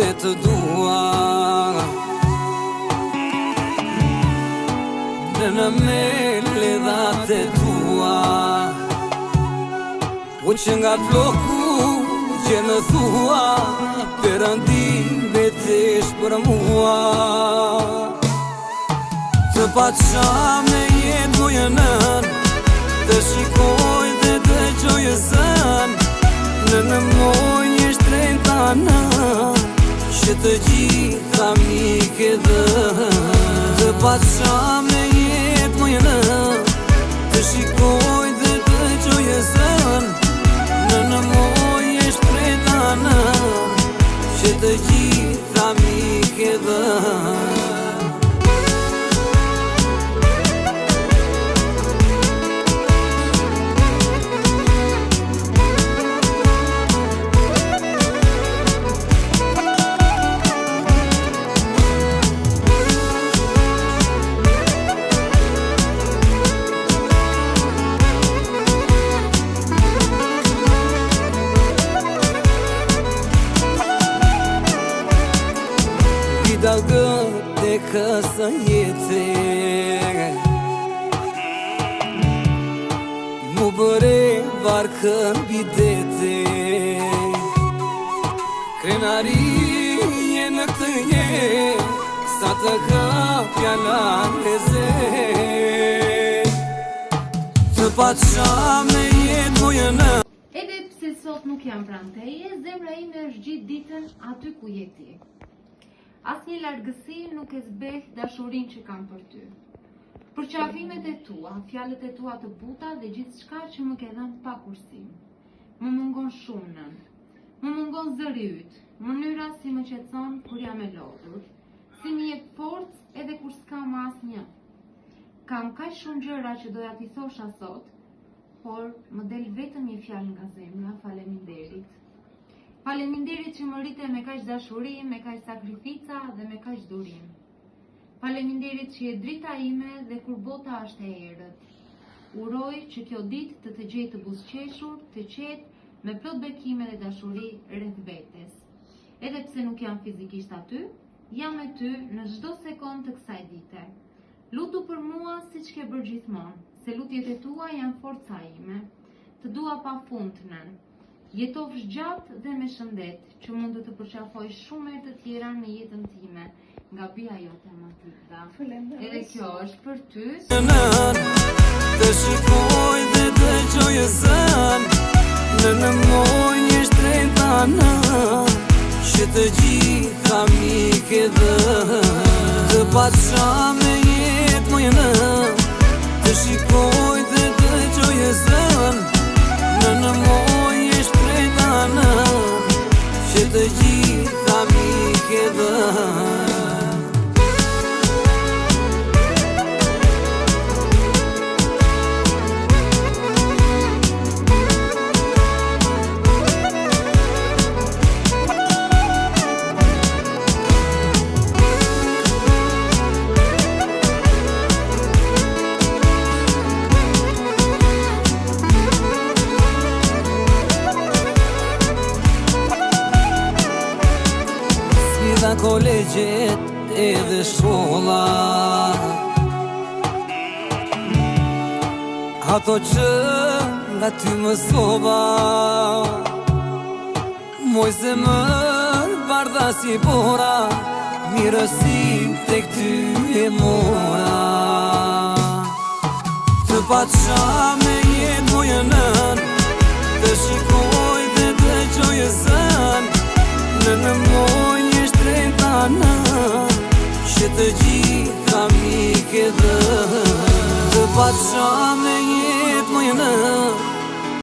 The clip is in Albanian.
dhe të dua. Në me ledhat e tua, u që nga bloku që në thua, Perëndim betesh për mua. Të paqa me jetë mojënën, të shikoj dhe të gjojë zën, në mojë një shtrejnë tanë, që të gjitha mike dhe. Të paqa me jetë mojënën, të shikoj dhe të gjojë zën, në mojë një shtrejnë tanë, që të gjitha mike dhe. Dalgët e kësë jetë, mu bëre varkën bidete, krenari je në këtë jetë, sa të kapja leze. Të paqa me jetë mojënë. Edhe pse sot nuk jam pranë teje, zemra ime është gjithë ditën aty ku je ti. Asnjë largësi nuk e zbeth dashurinë që kam për ty. Për qafimet e tua, fjalët e tua të buta dhe gjithçka që më ke dhënë pa kursim. Më mungon shumë nën. Më mungon zëri yt, mënyra si më qetëson kur jam e lodhur, si më jep forcë edhe kur s'kam asnjë. Kam kaq shumë gjëra që doja t'i thosha sot, por më del vetëm një fjalë nga zemra, faleminderit. Faleminderit që më rrite me kaq dashuri, me kaq sakrifica dhe me kaq durim. Faleminderit që je drita ime dhe kur bota është e errët. Uroj që kjo ditë të gjej të buzëqeshur, të qetë, me plot bekime dhe dashuri rreth vetes. Edhe pse nuk jam fizikisht aty, jam me ty në çdo sekond të kësaj dite. Lutu për mua siç ke bërë gjithmonë, se lutjet e tua janë forca ime. Të dua pafund nën. Jetofsh gjatë dhe me shëndet, që mund të përqafoj shumë herë të tjera në jetën time, nga bia jote Matilda. Edhe kjo është për ty. Të shikoj dhe të gjojë zën, në mojë një shtrejnë tanë, që të gjitha mike dhe. Të paqa me jetë mojënë, të shikoj dhe të gjojë zën, në mojë një shtrejnë tanë, që të gjitha mike dhe. Nga kolegjet edhe shkolla, ato që nga ty mësova, moj zemër bardha si bora, mirësi tek ty e mora. Të paqa me jetë mojënën, të shikoj dhe të gjojë zën, në mojë një shtrejnë tanë, që të gjitha mike dhe. Të paqa me jetë mojënën,